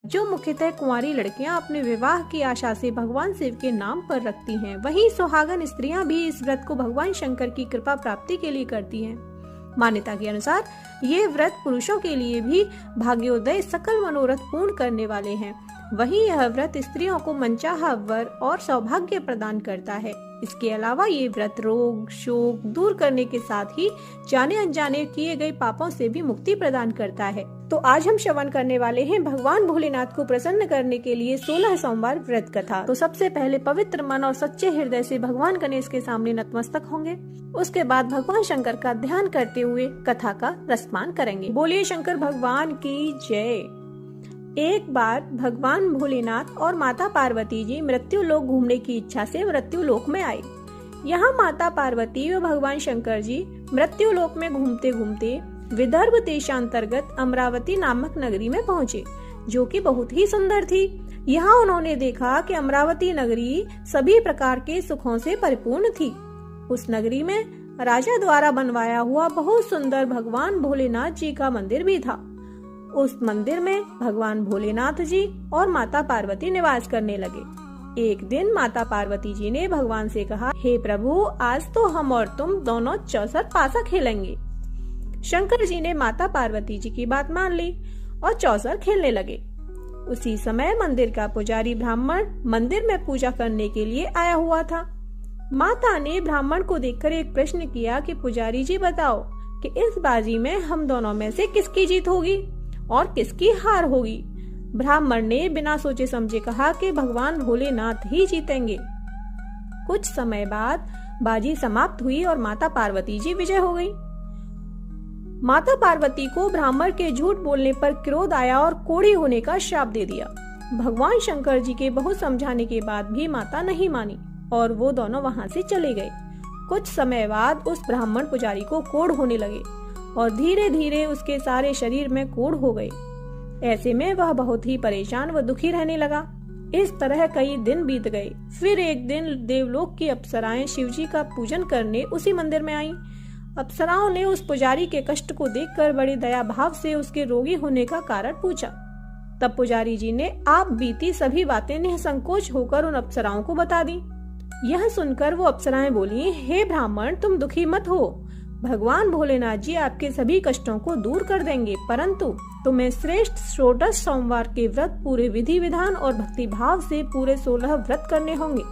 जो मुख्यतः कुंवारी लड़कियां अपने विवाह की आशा से भगवान शिव के नाम पर रखती हैं। वहीं सुहागन स्त्रियां भी इस व्रत को भगवान शंकर की कृपा प्राप्ति के लिए करती हैं। मान्यता के अनुसार ये व्रत पुरुषों के लिए भी भाग्योदय सकल मनोरथ पूर्ण करने वाले हैं। वहीं यह व्रत स्त्रियों को मनचाहा वर और सौभाग्य प्रदान करता है। इसके अलावा ये व्रत रोग शोक दूर करने के साथ ही जाने अनजाने किए गए पापों से भी मुक्ति प्रदान करता है। तो आज हम श्रवण करने वाले हैं भगवान भोलेनाथ को प्रसन्न करने के लिए 16 सोमवार व्रत कथा। तो सबसे पहले पवित्र मन और सच्चे हृदय से भगवान गणेश के सामने नतमस्तक होंगे। उसके बाद भगवान शंकर का ध्यान करते हुए कथा का रसपान करेंगे। बोलिए शंकर भगवान की जय। एक बार भगवान भोलेनाथ और माता पार्वती जी मृत्यु लोक घूमने की इच्छा से मृत्यु लोक में आए। यहाँ माता पार्वती व भगवान शंकर जी मृत्यु लोक में घूमते घूमते विदर्भ देशांतर्गत अमरावती नामक नगरी में पहुँचे, जो कि बहुत ही सुंदर थी। यहाँ उन्होंने देखा कि अमरावती नगरी सभी प्रकार के सुखों से परिपूर्ण थी। उस नगरी में राजा द्वारा बनवाया हुआ बहुत सुंदर भगवान भोलेनाथ जी का मंदिर भी था। उस मंदिर में भगवान भोलेनाथ जी और माता पार्वती निवास करने लगे। एक दिन माता पार्वती जी ने भगवान से कहा, हे प्रभु, आज तो हम और तुम दोनों चौसर पासा खेलेंगे। शंकर जी ने माता पार्वती जी की बात मान ली और चौसर खेलने लगे। उसी समय मंदिर का पुजारी ब्राह्मण मंदिर में पूजा करने के लिए आया हुआ था। माता ने ब्राह्मण को देखकर एक प्रश्न किया कि पुजारी जी बताओ कि इस बाजी में हम दोनों में से किसकी जीत होगी और किसकी हार होगी। ब्राह्मण ने बिना सोचे समझे कहा कि भगवान भोलेनाथ ही जीतेंगे। कुछ समय बाद बाजी समाप्त हुई और माता पार्वती जी विजय हो गई। माता पार्वती को ब्राह्मण के झूठ बोलने पर क्रोध आया और कोढ़ी होने का श्राप दे दिया। भगवान शंकर जी के बहुत समझाने के बाद भी माता नहीं मानी और वो दोनों वहां से चले गए। कुछ समय बाद उस ब्राह्मण पुजारी को कोढ़ होने लगे और धीरे धीरे उसके सारे शरीर में कोढ़ हो गए। ऐसे में वह बहुत ही परेशान व दुखी रहने लगा। इस तरह कई दिन बीत गए। फिर एक दिन देवलोक की अप्सराएं शिवजी का पूजन करने उसी मंदिर में आईं। अप्सराओं ने उस पुजारी के कष्ट को देखकर बड़े दया भाव से उसके रोगी होने का कारण पूछा। तब पुजारी जी ने आप बीती सभी बातें निसंकोच होकर उन अप्सराओं को बता दी। यह सुनकर वो अप्सराएं बोली, हे ब्राह्मण, तुम दुखी मत हो। भगवान भोलेनाथ जी आपके सभी कष्टों को दूर कर देंगे, परंतु तुम्हें श्रेष्ठ 16 सोमवार के व्रत पूरे विधि विधान और भक्ति भाव से पूरे 16 व्रत करने होंगे।